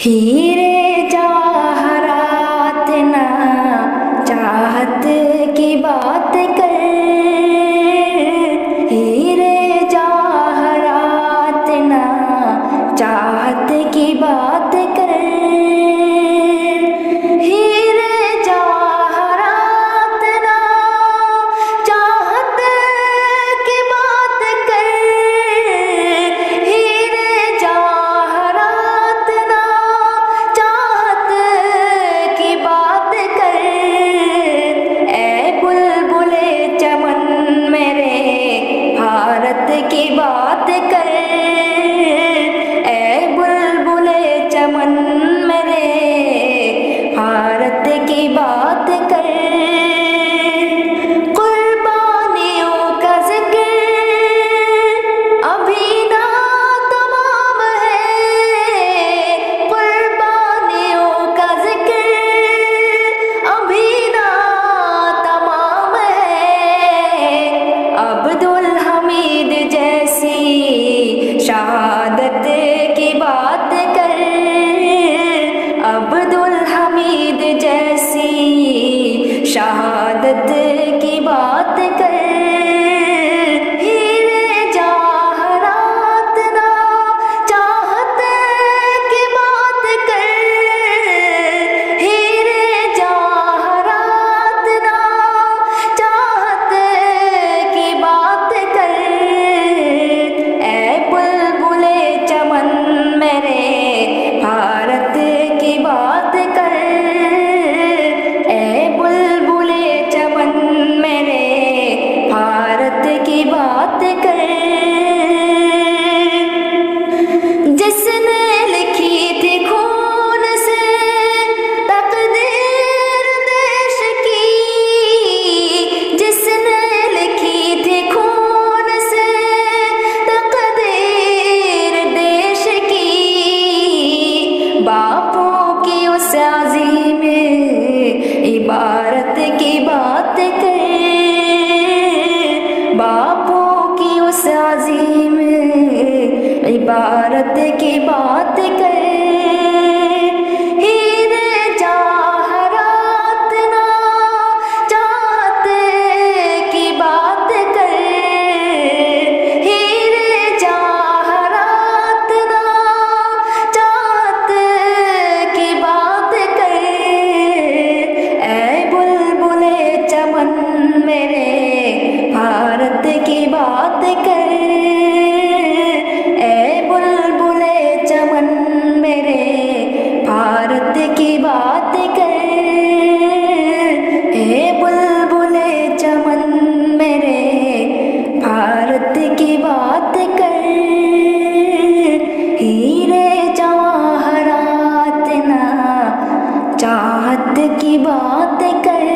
हीरे जवाहरात ना चाहत की बात कर, हीरे जवाहरात ना चाहत की बात कर, हीरे जवाहरात ना चाहत की बात कर, हीरे जवाहरात ना चाहत की बात कर। ऐ बुलबुले चमन मेरे भारत की बात कर, ऐ बुलबुले चमन मेरे भारत की बात कर। कुर्बानियों का जिक्र अभी ना तमाम है, कुर्बानियों का जिक्र अभी ना तमाम है। अब्दुल हमीद जैसी शहादत की बात कर, अब्दुल हमीद जैसी शहादत की बात कर। हीरे जवाहरात ना चाहत की बात कर, हीरे जवाहरात ना चाहत की बात कर। ऐ बुलबुले चमन मेरे भारत की बात कर, ऐ बुलबुले चमन मेरे भारत की बात कर। जिसने लिखी थी खून से तकदीर देश की, जिसने लिखी थी खून से तकदीर देश की, बापों की उस अज़ीम इबारत की बात कर, बापों की उस अज़ीम इबारत की बात कर। हीरे जवाहरात ना चाहत की बात कर, हीरे जवाहरात ना चाहत की बात कर। ऐ बुलबुले चमन मेरे भारत की बात कर, ऐ बुलबुले चमन मेरे भारत की बात कर, ऐ बुलबुले चमन मेरे भारत की बात कर। हीरे जवाहरात ना चाहत की बात कर।